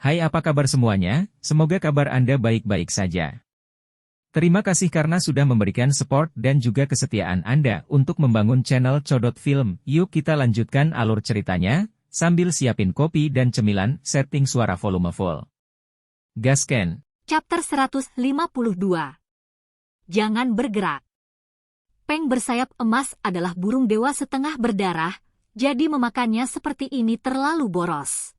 Hai, apa kabar semuanya? Semoga kabar Anda baik-baik saja. Terima kasih karena sudah memberikan support dan juga kesetiaan Anda untuk membangun channel Codot Film. Yuk kita lanjutkan alur ceritanya, sambil siapin kopi dan cemilan, setting suara volume full. Gasken. Chapter 152. Jangan bergerak. Peng bersayap emas adalah burung dewa setengah berdarah, jadi memakannya seperti ini terlalu boros.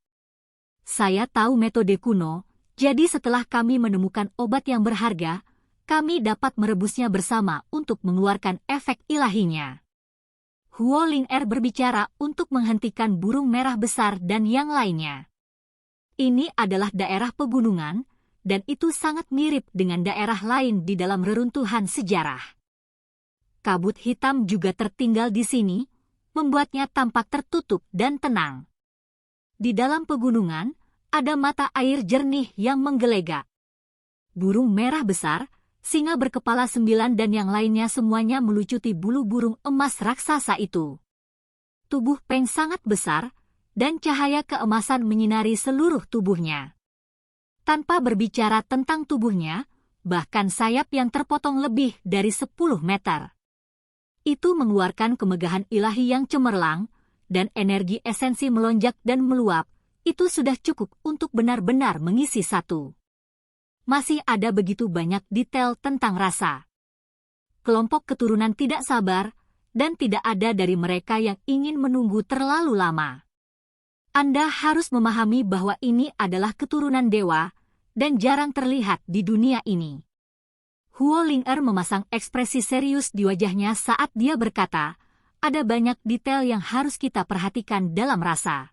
Saya tahu metode kuno, jadi setelah kami menemukan obat yang berharga, kami dapat merebusnya bersama untuk mengeluarkan efek ilahinya. Huo Ling-er berbicara untuk menghentikan burung merah besar dan yang lainnya. Ini adalah daerah pegunungan, dan itu sangat mirip dengan daerah lain di dalam reruntuhan sejarah. Kabut hitam juga tertinggal di sini, membuatnya tampak tertutup dan tenang. Di dalam pegunungan, ada mata air jernih yang menggelegak. Burung merah besar, singa berkepala 9 dan yang lainnya semuanya melucuti bulu burung emas raksasa itu. Tubuh Peng sangat besar, dan cahaya keemasan menyinari seluruh tubuhnya. Tanpa berbicara tentang tubuhnya, bahkan sayap yang terpotong lebih dari 10 meter. Itu mengeluarkan kemegahan ilahi yang cemerlang, dan energi esensi melonjak dan meluap, itu sudah cukup untuk benar-benar mengisi satu. Masih ada begitu banyak detail tentang rasa. Kelompok keturunan tidak sabar, dan tidak ada dari mereka yang ingin menunggu terlalu lama. Anda harus memahami bahwa ini adalah keturunan dewa, dan jarang terlihat di dunia ini. Huo Ling-er memasang ekspresi serius di wajahnya saat dia berkata, ada banyak detail yang harus kita perhatikan dalam rasa.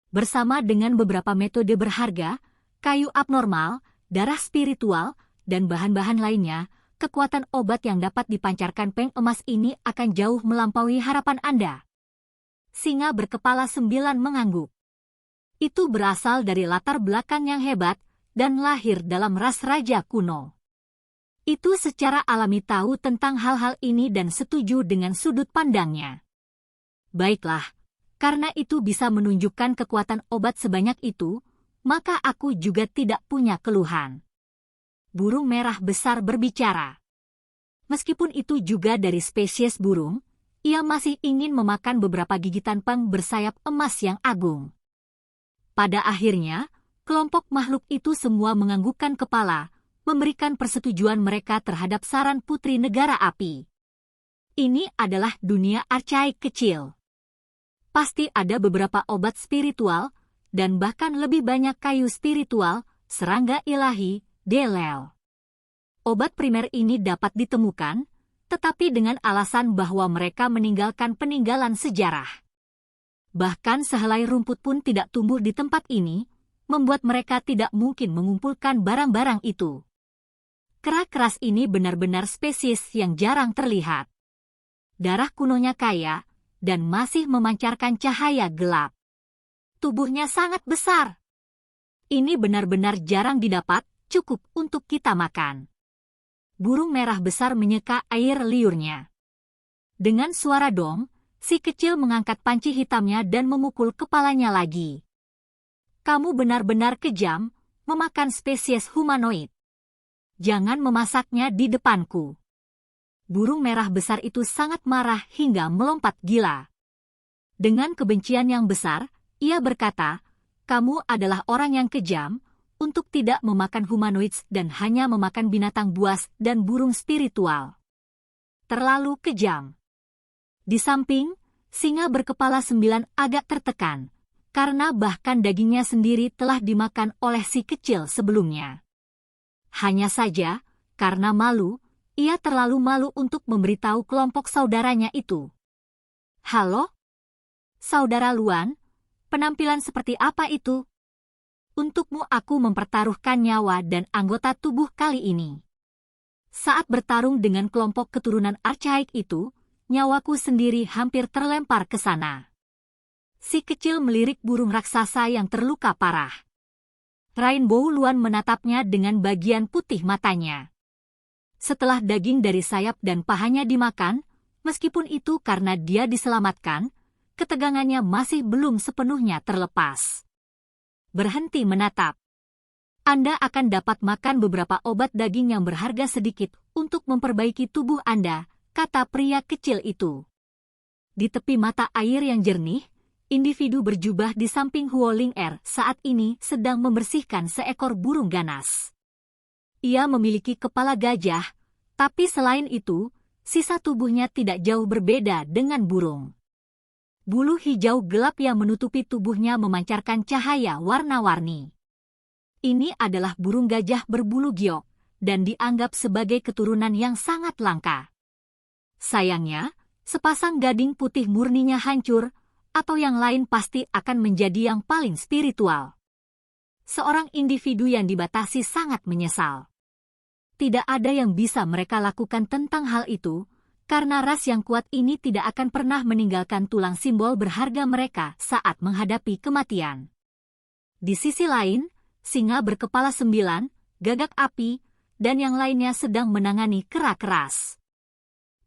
Bersama dengan beberapa metode berharga, kayu abnormal, darah spiritual, dan bahan-bahan lainnya, kekuatan obat yang dapat dipancarkan Peng emas ini akan jauh melampaui harapan Anda. Singa berkepala 9 mengangguk. Itu berasal dari latar belakang yang hebat, dan lahir dalam ras raja kuno. Itu secara alami tahu tentang hal-hal ini dan setuju dengan sudut pandangnya. Baiklah, karena itu bisa menunjukkan kekuatan obat sebanyak itu, maka aku juga tidak punya keluhan. Burung merah besar berbicara. Meskipun itu juga dari spesies burung, ia masih ingin memakan beberapa gigitan Peng bersayap emas yang agung. Pada akhirnya, kelompok makhluk itu semua menganggukkan kepala, memberikan persetujuan mereka terhadap saran Putri Negara Api. Ini adalah dunia archaik kecil. Pasti ada beberapa obat spiritual, dan bahkan lebih banyak kayu spiritual, serangga ilahi, delel. Obat primer ini dapat ditemukan, tetapi dengan alasan bahwa mereka meninggalkan peninggalan sejarah. Bahkan sehelai rumput pun tidak tumbuh di tempat ini, membuat mereka tidak mungkin mengumpulkan barang-barang itu. Kera keras ini benar-benar spesies yang jarang terlihat. Darah kunonya kaya, dan masih memancarkan cahaya gelap. Tubuhnya sangat besar. Ini benar-benar jarang didapat, cukup untuk kita makan. Burung merah besar menyeka air liurnya. Dengan suara dong, si kecil mengangkat panci hitamnya dan memukul kepalanya lagi. Kamu benar-benar kejam, memakan spesies humanoid. Jangan memasaknya di depanku. Burung merah besar itu sangat marah hingga melompat gila. Dengan kebencian yang besar, ia berkata, kamu adalah orang yang kejam, untuk tidak memakan humanoids dan hanya memakan binatang buas dan burung spiritual. Terlalu kejam. Di samping, singa berkepala 9 agak tertekan, karena bahkan dagingnya sendiri telah dimakan oleh si kecil sebelumnya. Hanya saja, karena malu, ia terlalu malu untuk memberitahu kelompok saudaranya itu. Halo? Saudara Luan, penampilan seperti apa itu? Untukmu aku mempertaruhkan nyawa dan anggota tubuh kali ini. Saat bertarung dengan kelompok keturunan archaik itu, nyawaku sendiri hampir terlempar ke sana. Si kecil melirik burung raksasa yang terluka parah. Rainbow Luan menatapnya dengan bagian putih matanya. Setelah daging dari sayap dan pahanya dimakan, meskipun itu karena dia diselamatkan, ketegangannya masih belum sepenuhnya terlepas. berhenti menatap. Anda akan dapat makan beberapa obat daging yang berharga sedikit untuk memperbaiki tubuh Anda, kata pria kecil itu. Di tepi mata air yang jernih, individu berjubah di samping Huo Ling-er saat ini sedang membersihkan seekor burung ganas. Ia memiliki kepala gajah, tapi selain itu, sisa tubuhnya tidak jauh berbeda dengan burung. Bulu hijau gelap yang menutupi tubuhnya memancarkan cahaya warna-warni. Ini adalah burung gajah berbulu giok, dan dianggap sebagai keturunan yang sangat langka. Sayangnya, sepasang gading putih murninya hancur, atau yang lain pasti akan menjadi yang paling spiritual. Seorang individu yang dibatasi sangat menyesal. Tidak ada yang bisa mereka lakukan tentang hal itu, karena ras yang kuat ini tidak akan pernah meninggalkan tulang simbol berharga mereka saat menghadapi kematian. Di sisi lain, singa berkepala 9, gagak api, dan yang lainnya sedang menangani kera keras.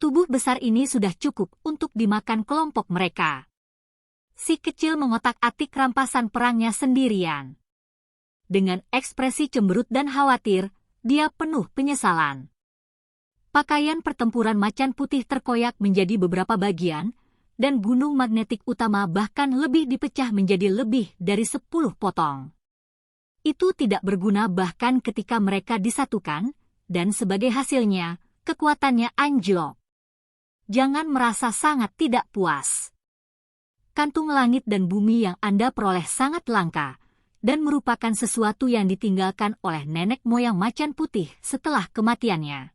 Tubuh besar ini sudah cukup untuk dimakan kelompok mereka. Si kecil mengotak-atik rampasan perangnya sendirian. Dengan ekspresi cemberut dan khawatir, dia penuh penyesalan. Pakaian pertempuran macan putih terkoyak menjadi beberapa bagian, dan gunung magnetik utama bahkan lebih dipecah menjadi lebih dari 10 potong. Itu tidak berguna bahkan ketika mereka disatukan, dan sebagai hasilnya, kekuatannya anjlok. Jangan merasa sangat tidak puas. Kantung langit dan bumi yang Anda peroleh sangat langka, dan merupakan sesuatu yang ditinggalkan oleh nenek moyang macan putih setelah kematiannya.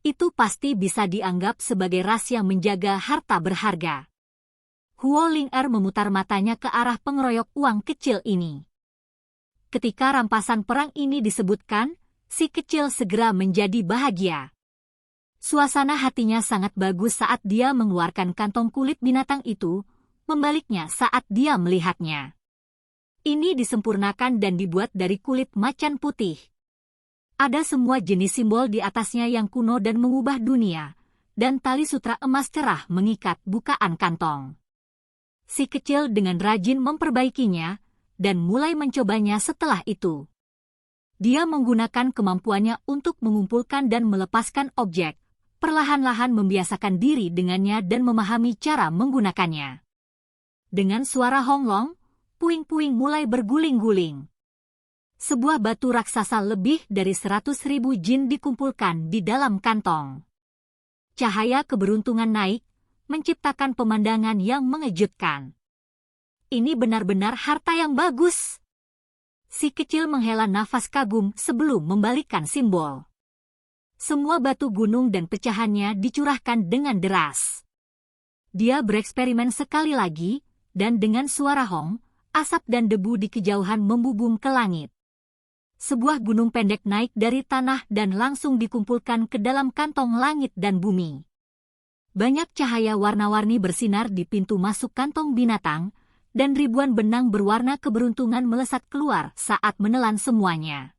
Itu pasti bisa dianggap sebagai ras yang menjaga harta berharga. Huo Ling-er memutar matanya ke arah pengeroyok uang kecil ini. Ketika rampasan perang ini disebutkan, si kecil segera menjadi bahagia. Suasana hatinya sangat bagus saat dia mengeluarkan kantong kulit binatang itu, membaliknya saat dia melihatnya. Ini disempurnakan dan dibuat dari kulit macan putih. Ada semua jenis simbol di atasnya yang kuno dan mengubah dunia, dan tali sutra emas cerah mengikat bukaan kantong. Si kecil dengan rajin memperbaikinya, dan mulai mencobanya setelah itu. Dia menggunakan kemampuannya untuk mengumpulkan dan melepaskan objek, perlahan-lahan membiasakan diri dengannya dan memahami cara menggunakannya. Dengan suara honglong, puing-puing mulai berguling-guling. Sebuah batu raksasa lebih dari 100.000 jin dikumpulkan di dalam kantong. Cahaya keberuntungan naik, menciptakan pemandangan yang mengejutkan. Ini benar-benar harta yang bagus. Si kecil menghela nafas kagum sebelum membalikkan simbol. Semua batu gunung dan pecahannya dicurahkan dengan deras. Dia bereksperimen sekali lagi, dan dengan suara hong, asap dan debu di kejauhan membubung ke langit. Sebuah gunung pendek naik dari tanah dan langsung dikumpulkan ke dalam kantong langit dan bumi. Banyak cahaya warna-warni bersinar di pintu masuk kantong binatang, dan ribuan benang berwarna keberuntungan melesat keluar saat menelan semuanya.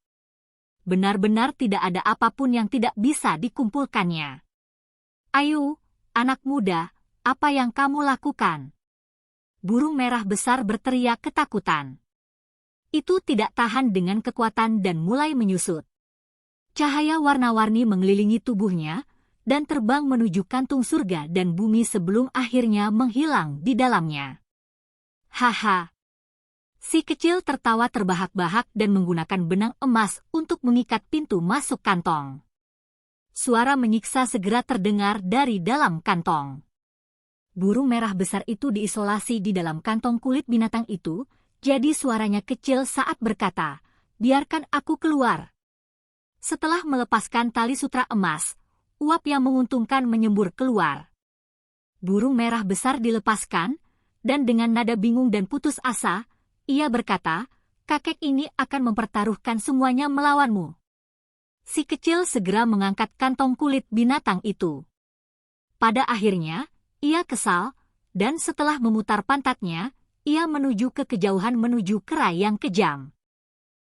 Benar-benar tidak ada apapun yang tidak bisa dikumpulkannya. Ayo, anak muda, apa yang kamu lakukan? Burung merah besar berteriak ketakutan. Itu tidak tahan dengan kekuatan dan mulai menyusut. Cahaya warna-warni mengelilingi tubuhnya, dan terbang menuju kantung surga dan bumi sebelum akhirnya menghilang di dalamnya. Haha. Si kecil tertawa terbahak-bahak dan menggunakan benang emas untuk mengikat pintu masuk kantong. Suara menyiksa segera terdengar dari dalam kantong. Burung merah besar itu diisolasi di dalam kantong kulit binatang itu, jadi suaranya kecil saat berkata, "Biarkan aku keluar." Setelah melepaskan tali sutra emas, uap yang menguntungkan menyembur keluar. Burung merah besar dilepaskan, dan dengan nada bingung dan putus asa, ia berkata, "Kakek ini akan mempertaruhkan semuanya melawanmu." Si kecil segera mengangkat kantong kulit binatang itu. Pada akhirnya, ia kesal, dan setelah memutar pantatnya, ia menuju ke kejauhan menuju kera yang kejam.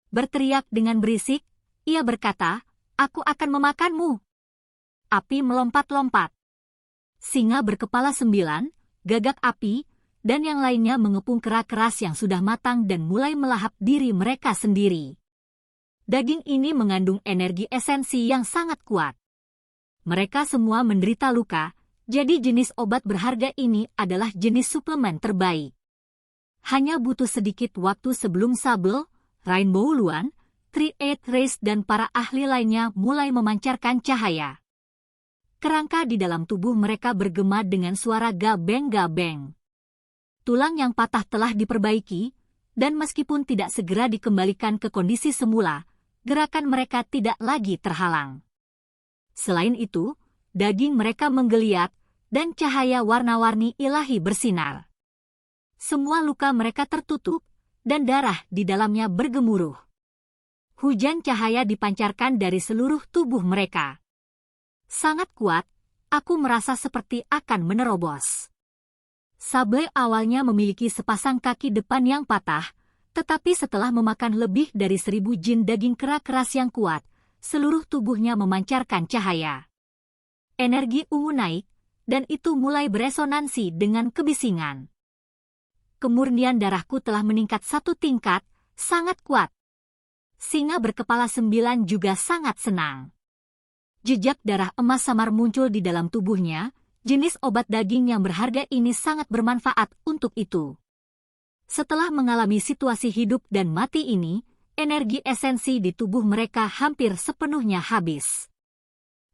Berteriak dengan berisik, ia berkata, "Aku akan memakanmu." Api melompat-lompat. Singa berkepala 9, gagak api, dan yang lainnya mengepung kera keras yang sudah matang dan mulai melahap diri mereka sendiri. Daging ini mengandung energi esensi yang sangat kuat. Mereka semua menderita luka, jadi jenis obat berharga ini adalah jenis suplemen terbaik. Hanya butuh sedikit waktu sebelum Sable, Rainbow Luan, Tri-Eight Race dan para ahli lainnya mulai memancarkan cahaya. Kerangka di dalam tubuh mereka bergema dengan suara gabeng-gabeng. Tulang yang patah telah diperbaiki, dan meskipun tidak segera dikembalikan ke kondisi semula, gerakan mereka tidak lagi terhalang. Selain itu, daging mereka menggeliat, dan cahaya warna-warni ilahi bersinar. Semua luka mereka tertutup, dan darah di dalamnya bergemuruh. Hujan cahaya dipancarkan dari seluruh tubuh mereka. Sangat kuat, aku merasa seperti akan menerobos. Sable awalnya memiliki sepasang kaki depan yang patah, tetapi setelah memakan lebih dari 1000 jin daging kera keras yang kuat, seluruh tubuhnya memancarkan cahaya. Energi ungu naik, dan itu mulai beresonansi dengan kebisingan. Kemurnian darahku telah meningkat 1 tingkat, sangat kuat. Singa berkepala 9 juga sangat senang. Jejak darah emas samar muncul di dalam tubuhnya, jenis obat daging yang berharga ini sangat bermanfaat untuk itu. Setelah mengalami situasi hidup dan mati ini, energi esensi di tubuh mereka hampir sepenuhnya habis.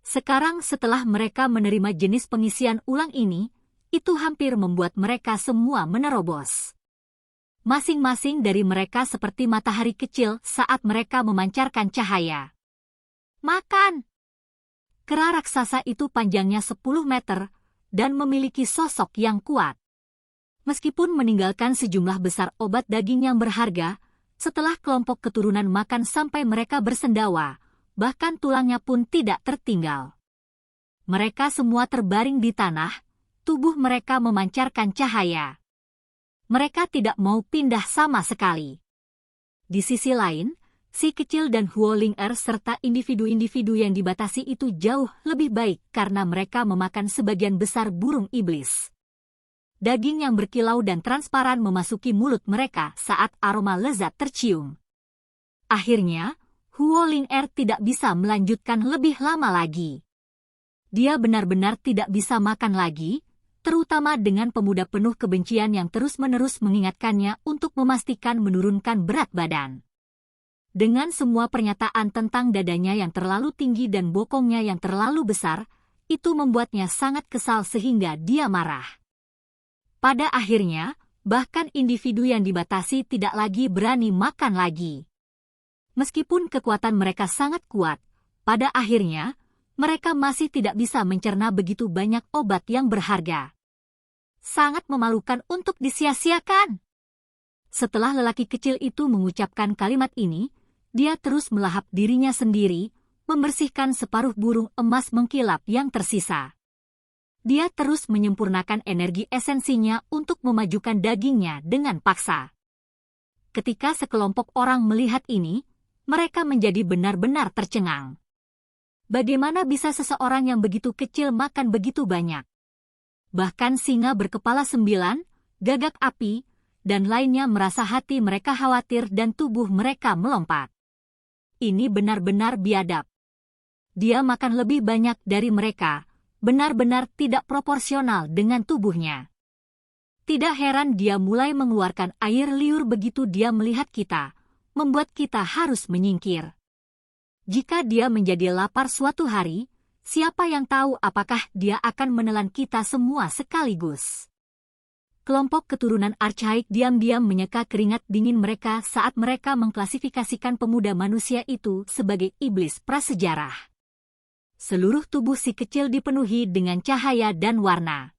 Sekarang setelah mereka menerima jenis pengisian ulang ini, itu hampir membuat mereka semua menerobos. Masing-masing dari mereka seperti matahari kecil saat mereka memancarkan cahaya. Makan! Kera raksasa itu panjangnya 10 meter dan memiliki sosok yang kuat. Meskipun meninggalkan sejumlah besar obat daging yang berharga, setelah kelompok keturunan makan sampai mereka bersendawa, bahkan tulangnya pun tidak tertinggal. Mereka semua terbaring di tanah, tubuh mereka memancarkan cahaya. Mereka tidak mau pindah sama sekali. Di sisi lain, si kecil dan Huoling-er serta individu-individu yang dibatasi itu jauh lebih baik karena mereka memakan sebagian besar burung iblis. Daging yang berkilau dan transparan memasuki mulut mereka saat aroma lezat tercium. Akhirnya, Huoling-er tidak bisa melanjutkan lebih lama lagi. Dia benar-benar tidak bisa makan lagi, terutama dengan pemuda penuh kebencian yang terus-menerus mengingatkannya untuk memastikan menurunkan berat badan. Dengan semua pernyataan tentang dadanya yang terlalu tinggi dan bokongnya yang terlalu besar, itu membuatnya sangat kesal sehingga dia marah. Pada akhirnya, bahkan individu yang dibatasi tidak lagi berani makan lagi. Meskipun kekuatan mereka sangat kuat, pada akhirnya, mereka masih tidak bisa mencerna begitu banyak obat yang berharga. Sangat memalukan untuk disia-siakan. Setelah lelaki kecil itu mengucapkan kalimat ini, dia terus melahap dirinya sendiri, membersihkan separuh burung emas mengkilap yang tersisa. Dia terus menyempurnakan energi esensinya untuk memajukan dagingnya dengan paksa. Ketika sekelompok orang melihat ini, mereka menjadi benar-benar tercengang. Bagaimana bisa seseorang yang begitu kecil makan begitu banyak? Bahkan singa berkepala 9, gagak api, dan lainnya merasa hati mereka khawatir dan tubuh mereka melompat. Ini benar-benar biadab. Dia makan lebih banyak dari mereka, benar-benar tidak proporsional dengan tubuhnya. Tidak heran dia mulai mengeluarkan air liur begitu dia melihat kita, membuat kita harus menyingkir. Jika dia menjadi lapar suatu hari, siapa yang tahu apakah dia akan menelan kita semua sekaligus. Kelompok keturunan Archaik diam-diam menyeka keringat dingin mereka saat mereka mengklasifikasikan pemuda manusia itu sebagai iblis prasejarah. Seluruh tubuh si kecil dipenuhi dengan cahaya dan warna.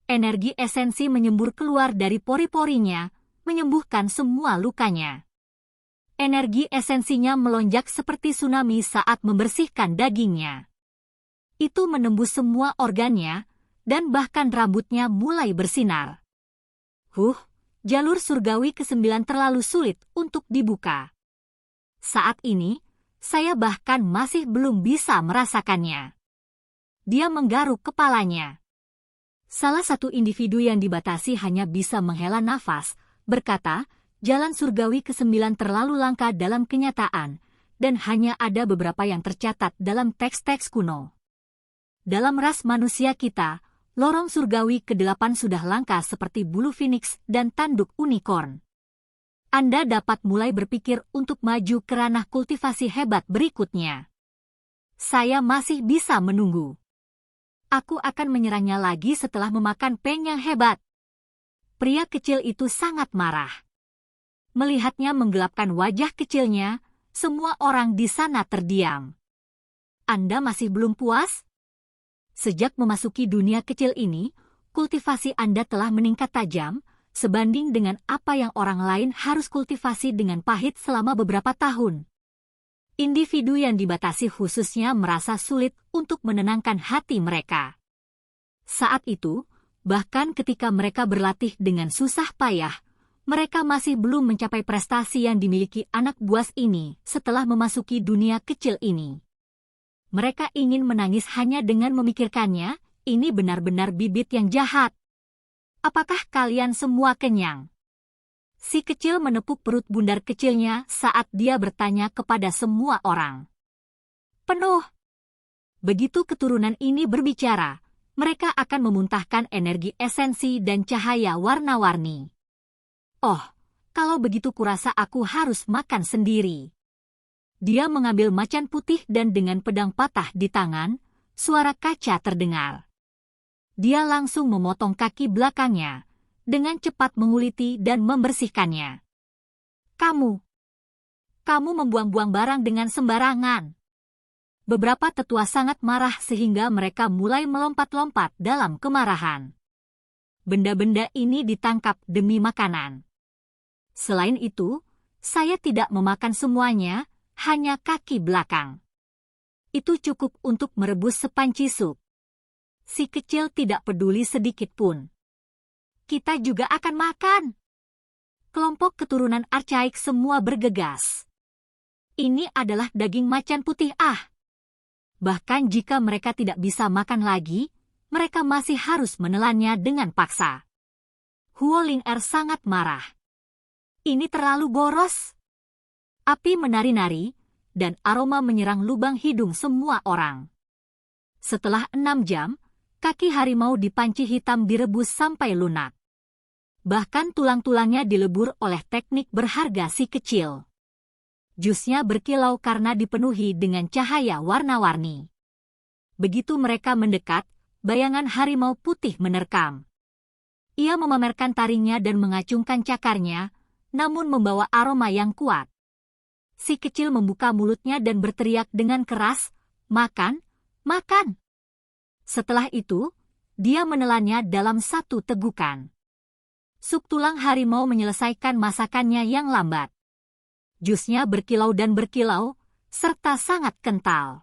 Energi esensi menyembur keluar dari pori-porinya, menyembuhkan semua lukanya. Energi esensinya melonjak seperti tsunami saat membersihkan dagingnya. Itu menembus semua organnya, dan bahkan rambutnya mulai bersinar. Jalur surgawi ke-9 terlalu sulit untuk dibuka. Saat ini, saya bahkan masih belum bisa merasakannya. Dia menggaruk kepalanya. Salah satu individu yang dibatasi hanya bisa menghela nafas, berkata, jalan surgawi ke-9 terlalu langka dalam kenyataan, dan hanya ada beberapa yang tercatat dalam teks-teks kuno. Dalam ras manusia kita, lorong surgawi ke-8 sudah langka seperti bulu phoenix dan tanduk unicorn. Anda dapat mulai berpikir untuk maju ke ranah kultivasi hebat berikutnya. Saya masih bisa menunggu. Aku akan menyerangnya lagi setelah memakan peng yang hebat. Pria kecil itu sangat marah. Melihatnya menggelapkan wajah kecilnya, semua orang di sana terdiam. Anda masih belum puas? Sejak memasuki dunia kecil ini, kultivasi Anda telah meningkat tajam, sebanding dengan apa yang orang lain harus kultivasi dengan pahit selama beberapa tahun. Individu yang dibatasi khususnya merasa sulit untuk menenangkan hati mereka. Saat itu, bahkan ketika mereka berlatih dengan susah payah, mereka masih belum mencapai prestasi yang dimiliki anak buas ini setelah memasuki dunia kecil ini. Mereka ingin menangis hanya dengan memikirkannya, ini benar-benar bibit yang jahat. Apakah kalian semua kenyang? Si kecil menepuk perut bundar kecilnya saat dia bertanya kepada semua orang. Penuh. Begitu keturunan ini berbicara, mereka akan memuntahkan energi esensi dan cahaya warna-warni. Oh, kalau begitu kurasa aku harus makan sendiri. Dia mengambil macan putih dan dengan pedang patah di tangan, suara kaca terdengar. Dia langsung memotong kaki belakangnya, dengan cepat menguliti dan membersihkannya. Kamu membuang-buang barang dengan sembarangan. Beberapa tetua sangat marah sehingga mereka mulai melompat-lompat dalam kemarahan. Benda-benda ini ditangkap demi makanan. Selain itu, saya tidak memakan semuanya, hanya kaki belakang. Itu cukup untuk merebus sepanci sup. Si kecil tidak peduli sedikit pun. Kita juga akan makan. Kelompok keturunan archaik semua bergegas. Ini adalah daging macan putih Bahkan jika mereka tidak bisa makan lagi, mereka masih harus menelannya dengan paksa. Huo Ling-er sangat marah. Ini terlalu boros. Api menari-nari, dan aroma menyerang lubang hidung semua orang. Setelah 6 jam, kaki harimau di panci hitam direbus sampai lunak. Bahkan tulang-tulangnya dilebur oleh teknik berharga si kecil. Jusnya berkilau karena dipenuhi dengan cahaya warna-warni. Begitu mereka mendekat, bayangan harimau putih menerkam. Ia memamerkan taringnya dan mengacungkan cakarnya, namun membawa aroma yang kuat. Si kecil membuka mulutnya dan berteriak dengan keras, "Makan, makan!" Setelah itu, dia menelannya dalam satu tegukan. Sup tulang harimau menyelesaikan masakannya yang lambat. Jusnya berkilau dan berkilau, serta sangat kental.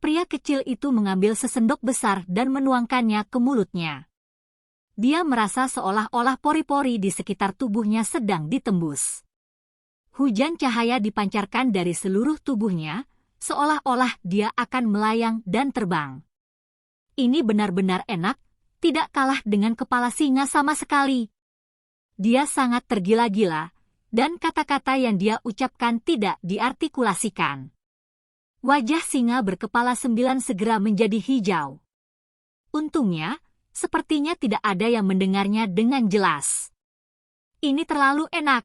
Pria kecil itu mengambil sesendok besar dan menuangkannya ke mulutnya. Dia merasa seolah-olah pori-pori di sekitar tubuhnya sedang ditembus. Hujan cahaya dipancarkan dari seluruh tubuhnya, seolah-olah dia akan melayang dan terbang. Ini benar-benar enak, tidak kalah dengan kepala singa sama sekali. Dia sangat tergila-gila, dan kata-kata yang dia ucapkan tidak diartikulasikan. Wajah singa berkepala 9 segera menjadi hijau. Untungnya, sepertinya tidak ada yang mendengarnya dengan jelas. Ini terlalu enak.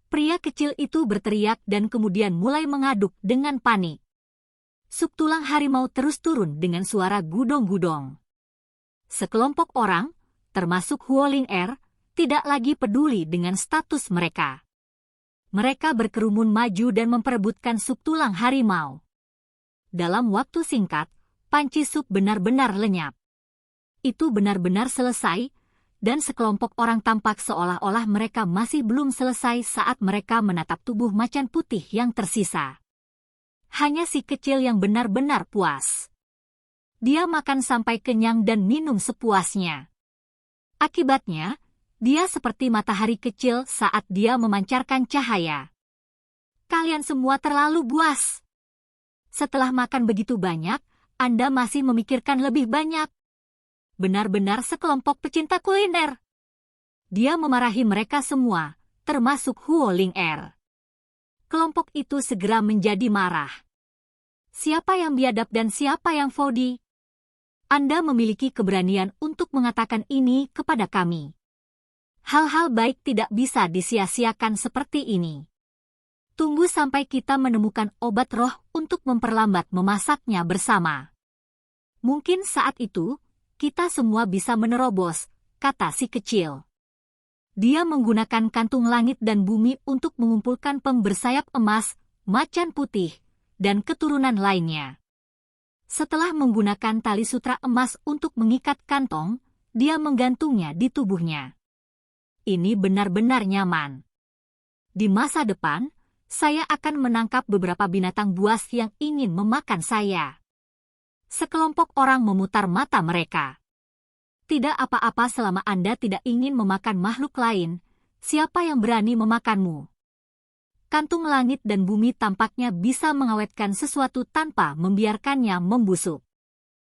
Pria kecil itu berteriak dan kemudian mulai mengaduk dengan panik. Sup tulang harimau terus turun dengan suara gudong-gudong. Sekelompok orang, termasuk Huo Ling-er, tidak lagi peduli dengan status mereka. Mereka berkerumun maju dan memperebutkan sup tulang harimau. Dalam waktu singkat, panci sup benar-benar lenyap. Itu benar-benar selesai, dan sekelompok orang tampak seolah-olah mereka masih belum selesai saat mereka menatap tubuh macan putih yang tersisa. Hanya si kecil yang benar-benar puas. Dia makan sampai kenyang dan minum sepuasnya. Akibatnya, dia seperti matahari kecil saat dia memancarkan cahaya. Kalian semua terlalu buas. Setelah makan begitu banyak, Anda masih memikirkan lebih banyak. benar-benar sekelompok pecinta kuliner. Dia memarahi mereka semua, termasuk Huo Ling-er. Kelompok itu segera menjadi marah. Siapa yang biadab dan siapa yang fodi? Anda memiliki keberanian untuk mengatakan ini kepada kami. Hal-hal baik tidak bisa disia-siakan seperti ini. Tunggu sampai kita menemukan obat roh untuk memperlambat memasaknya bersama. Mungkin saat itu, kita semua bisa menerobos, kata si kecil. Dia menggunakan kantung langit dan bumi untuk mengumpulkan peng bersayap emas, macan putih, dan keturunan lainnya. Setelah menggunakan tali sutra emas untuk mengikat kantong, dia menggantungnya di tubuhnya. Ini benar-benar nyaman. Di masa depan, saya akan menangkap beberapa binatang buas yang ingin memakan saya. Sekelompok orang memutar mata mereka. Tidak apa-apa selama Anda tidak ingin memakan makhluk lain. Siapa yang berani memakanmu? Kantung langit dan bumi tampaknya bisa mengawetkan sesuatu tanpa membiarkannya membusuk.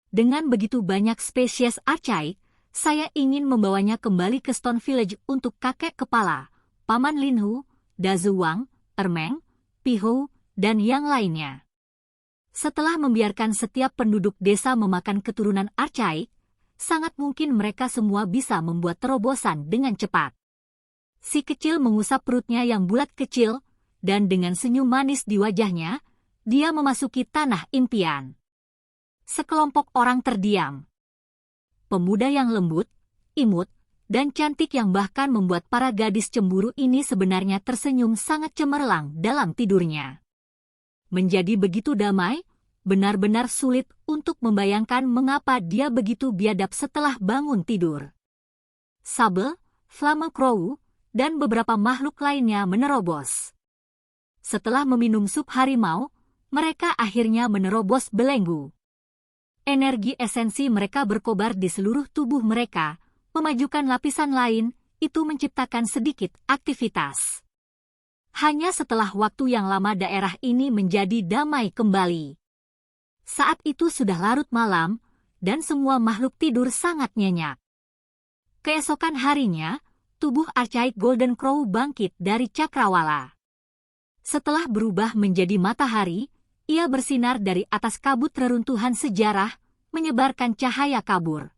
Dengan begitu banyak spesies archaik, saya ingin membawanya kembali ke Stone Village untuk kakek kepala, Paman Linhu, Dazuwang, Ermeng, Piho, dan yang lainnya. Setelah membiarkan setiap penduduk desa memakan keturunan archaik, sangat mungkin mereka semua bisa membuat terobosan dengan cepat. Si kecil mengusap perutnya yang bulat kecil, dan dengan senyum manis di wajahnya, dia memasuki tanah impian. Sekelompok orang terdiam. Pemuda yang lembut, imut, dan cantik yang bahkan membuat para gadis cemburu ini sebenarnya tersenyum sangat cemerlang dalam tidurnya. Menjadi begitu damai, benar-benar sulit untuk membayangkan mengapa dia begitu biadab setelah bangun tidur. Sable, Flamme Crow, dan beberapa makhluk lainnya menerobos. Setelah meminum sup harimau, mereka akhirnya menerobos belenggu. Energi esensi mereka berkobar di seluruh tubuh mereka, memajukan lapisan lain, itu menciptakan sedikit aktivitas. Hanya setelah waktu yang lama daerah ini menjadi damai kembali. Saat itu sudah larut malam, dan semua makhluk tidur sangat nyenyak. Keesokan harinya, tubuh archaik Golden Crow bangkit dari cakrawala. Setelah berubah menjadi matahari, ia bersinar dari atas kabut reruntuhan sejarah, menyebarkan cahaya kabur.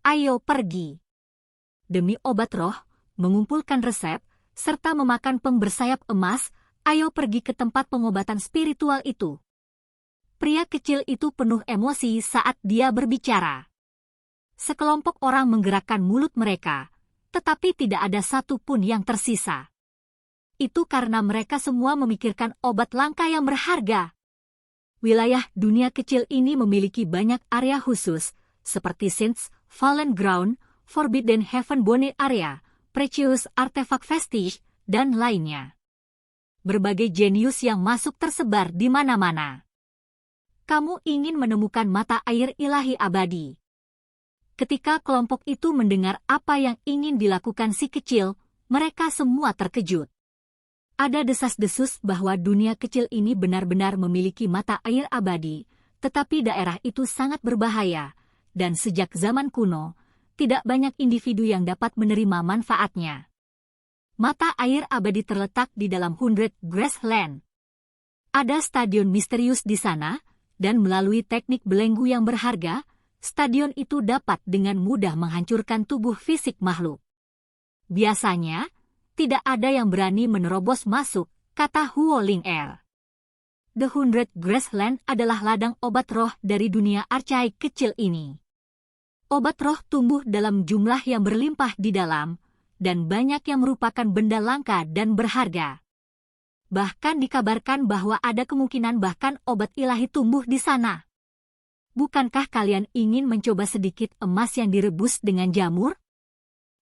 Ayo pergi. Demi obat roh, mengumpulkan resep, serta memakan peng bersayap emas, ayo pergi ke tempat pengobatan spiritual itu. Pria kecil itu penuh emosi saat dia berbicara. Sekelompok orang menggerakkan mulut mereka, tetapi tidak ada satu pun yang tersisa. Itu karena mereka semua memikirkan obat langka yang berharga. Wilayah dunia kecil ini memiliki banyak area khusus, seperti Saints, Fallen Ground, Forbidden Heaven Bone Area, Precious Artifact Vestige, dan lainnya. Berbagai jenius yang masuk tersebar di mana-mana. Kamu ingin menemukan mata air ilahi abadi. Ketika kelompok itu mendengar apa yang ingin dilakukan si kecil, mereka semua terkejut. Ada desas-desus bahwa dunia kecil ini benar-benar memiliki mata air abadi, tetapi daerah itu sangat berbahaya, dan sejak zaman kuno, tidak banyak individu yang dapat menerima manfaatnya. Mata air abadi terletak di dalam 100 Grassland. Ada stadion misterius di sana, dan melalui teknik belenggu yang berharga, stadion itu dapat dengan mudah menghancurkan tubuh fisik makhluk. Biasanya, tidak ada yang berani menerobos masuk, kata Huo Ling-er. The 100 Grassland adalah ladang obat roh dari dunia archaik kecil ini. Obat roh tumbuh dalam jumlah yang berlimpah di dalam, dan banyak yang merupakan benda langka dan berharga. Bahkan dikabarkan bahwa ada kemungkinan bahkan obat ilahi tumbuh di sana. Bukankah kalian ingin mencoba sedikit emas yang direbus dengan jamur?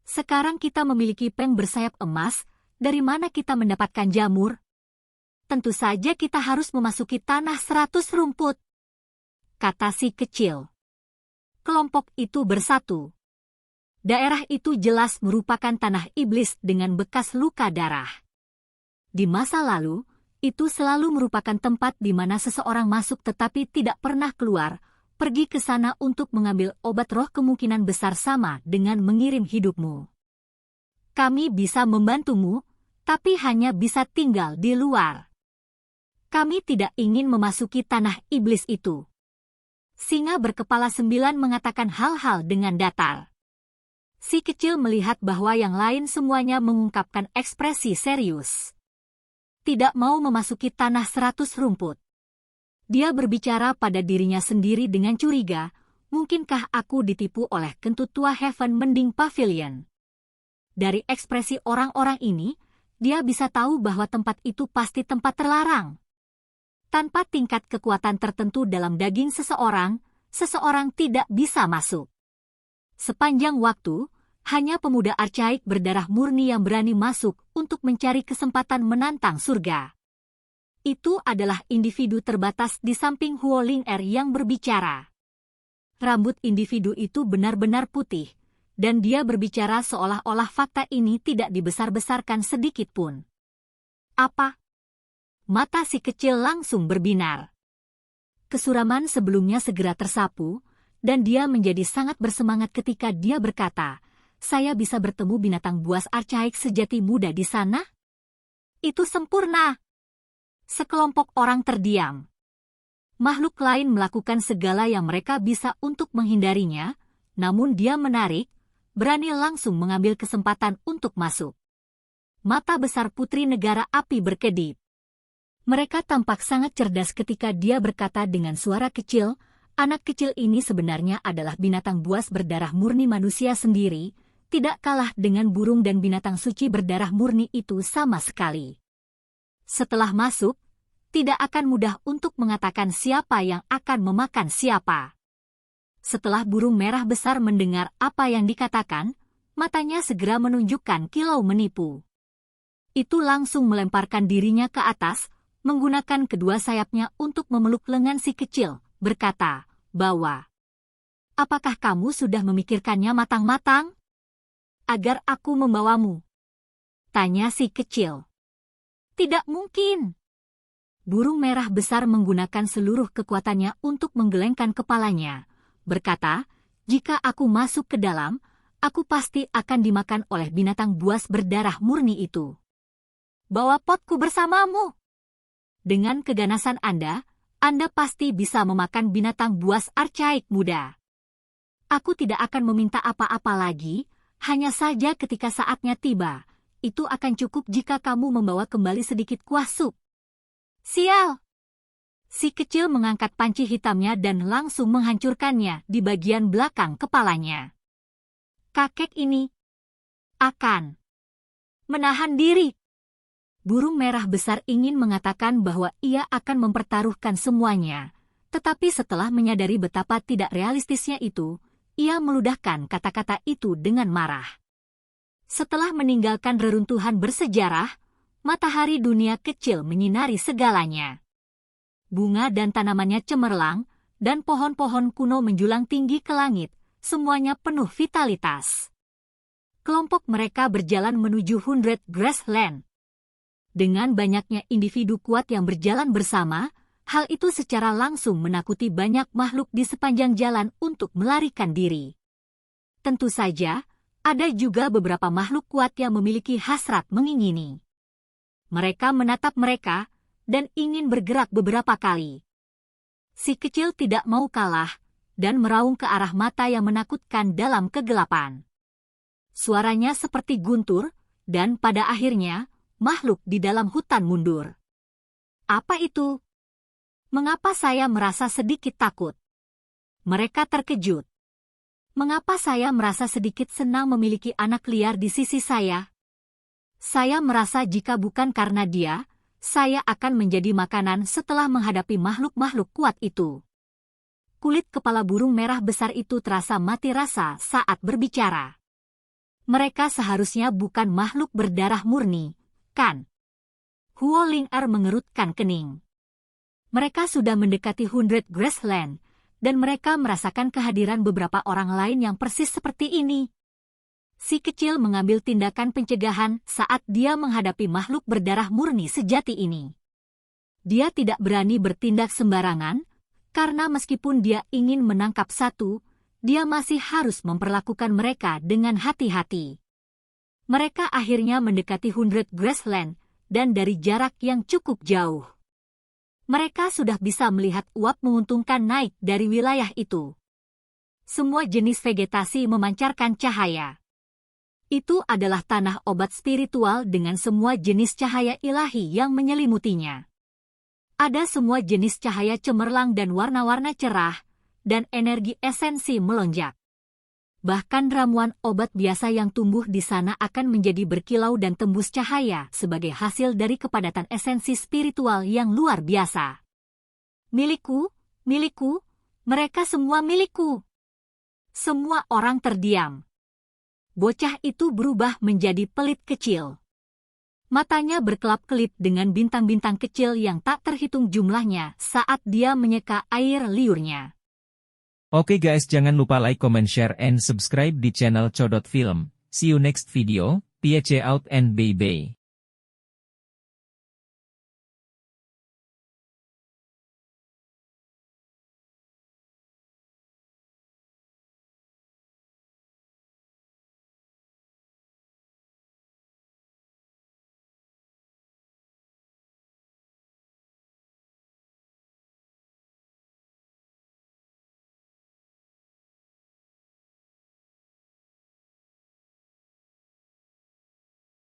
Sekarang kita memiliki peng bersayap emas, dari mana kita mendapatkan jamur? Tentu saja kita harus memasuki tanah 100 rumput, kata si kecil. Kelompok itu bersatu. Daerah itu jelas merupakan tanah iblis dengan bekas luka darah. Di masa lalu, itu selalu merupakan tempat di mana seseorang masuk tetapi tidak pernah keluar, pergi ke sana untuk mengambil obat roh kemungkinan besar sama dengan mengirim hidupmu. Kami bisa membantumu, tapi hanya bisa tinggal di luar. Kami tidak ingin memasuki tanah iblis itu. Singa berkepala 9 mengatakan hal-hal dengan datar. Si kecil melihat bahwa yang lain semuanya mengungkapkan ekspresi serius. Tidak mau memasuki tanah 100 rumput. Dia berbicara pada dirinya sendiri dengan curiga, mungkinkah aku ditipu oleh kentut tua Heaven Mending Pavilion? Dari ekspresi orang-orang ini, dia bisa tahu bahwa tempat itu pasti tempat terlarang. Tanpa tingkat kekuatan tertentu dalam daging seseorang, seseorang tidak bisa masuk. Sepanjang waktu, hanya pemuda archaik berdarah murni yang berani masuk untuk mencari kesempatan menantang surga. Itu adalah individu terbatas di samping Huo Ling-er yang berbicara. Rambut individu itu benar-benar putih, dan dia berbicara seolah-olah fakta ini tidak dibesar-besarkan sedikit pun. Apa? Mata si kecil langsung berbinar. Kesuraman sebelumnya segera tersapu, dan dia menjadi sangat bersemangat ketika dia berkata, "Saya bisa bertemu binatang buas archaik sejati muda di sana?" Itu sempurna. Sekelompok orang terdiam. Makhluk lain melakukan segala yang mereka bisa untuk menghindarinya, namun dia menarik, berani langsung mengambil kesempatan untuk masuk. Mata besar putri negara api berkedip. Mereka tampak sangat cerdas ketika dia berkata dengan suara kecil, anak kecil ini sebenarnya adalah binatang buas berdarah murni manusia sendiri, tidak kalah dengan burung dan binatang suci berdarah murni itu sama sekali. Setelah masuk, tidak akan mudah untuk mengatakan siapa yang akan memakan siapa. Setelah burung merah besar mendengar apa yang dikatakan, matanya segera menunjukkan kilau menipu. Itu langsung melemparkan dirinya ke atas, menggunakan kedua sayapnya untuk memeluk lengan si kecil, berkata, "Bawa. Apakah kamu sudah memikirkannya matang-matang? Agar aku membawamu?" Tanya si kecil. "Tidak mungkin." Burung merah besar menggunakan seluruh kekuatannya untuk menggelengkan kepalanya, berkata, "Jika aku masuk ke dalam, aku pasti akan dimakan oleh binatang buas berdarah murni itu. Bawa potku bersamamu. Dengan keganasan Anda pasti bisa memakan binatang buas archaik muda. Aku tidak akan meminta apa-apa lagi, hanya saja ketika saatnya tiba, itu akan cukup jika kamu membawa kembali sedikit kuah sup." "Sial!" Si kecil mengangkat panci hitamnya dan langsung menghancurkannya di bagian belakang kepalanya. Kakek ini akan menahan diri. Burung merah besar ingin mengatakan bahwa ia akan mempertaruhkan semuanya, tetapi setelah menyadari betapa tidak realistisnya itu, ia meludahkan kata-kata itu dengan marah. Setelah meninggalkan reruntuhan bersejarah, matahari dunia kecil menyinari segalanya. Bunga dan tanamannya cemerlang, dan pohon-pohon kuno menjulang tinggi ke langit, semuanya penuh vitalitas. Kelompok mereka berjalan menuju 100 Grassland. Dengan banyaknya individu kuat yang berjalan bersama, hal itu secara langsung menakuti banyak makhluk di sepanjang jalan untuk melarikan diri. Tentu saja, ada juga beberapa makhluk kuat yang memiliki hasrat mengingini. Mereka menatap mereka, dan ingin bergerak beberapa kali. Si kecil tidak mau kalah, dan meraung ke arah mata yang menakutkan dalam kegelapan. Suaranya seperti guntur, dan pada akhirnya, makhluk di dalam hutan mundur. "Apa itu? Mengapa saya merasa sedikit takut?" Mereka terkejut. "Mengapa saya merasa sedikit senang memiliki anak liar di sisi saya? Saya merasa jika bukan karena dia, saya akan menjadi makanan setelah menghadapi makhluk-makhluk kuat itu." Kulit kepala burung merah besar itu terasa mati rasa saat berbicara. Mereka seharusnya bukan makhluk berdarah murni, kan? Huo Ling-er mengerutkan kening. Mereka sudah mendekati 100 Grassland, dan mereka merasakan kehadiran beberapa orang lain yang persis seperti ini. Si kecil mengambil tindakan pencegahan saat dia menghadapi makhluk berdarah murni sejati ini. Dia tidak berani bertindak sembarangan, Karena meskipun dia ingin menangkap satu, dia masih harus memperlakukan mereka dengan hati-hati. Mereka akhirnya mendekati 100 Grassland, dan dari jarak yang cukup jauh. Mereka sudah bisa melihat uap menguntungkan naik dari wilayah itu. Semua jenis vegetasi memancarkan cahaya. Itu adalah tanah obat spiritual dengan semua jenis cahaya ilahi yang menyelimutinya. Ada semua jenis cahaya cemerlang dan warna-warna cerah, dan energi esensi melonjak. Bahkan ramuan obat biasa yang tumbuh di sana akan menjadi berkilau dan tembus cahaya sebagai hasil dari kepadatan esensi spiritual yang luar biasa. Milikku, milikku, mereka semua milikku. Semua orang terdiam. Bocah itu berubah menjadi pelit kecil. Matanya berkelap-kelip dengan bintang-bintang kecil yang tak terhitung jumlahnya saat dia menyeka air liurnya. Oke guys, jangan lupa like, comment, share, and subscribe di channel Codot Film. See you next video, peace out and bye-bye.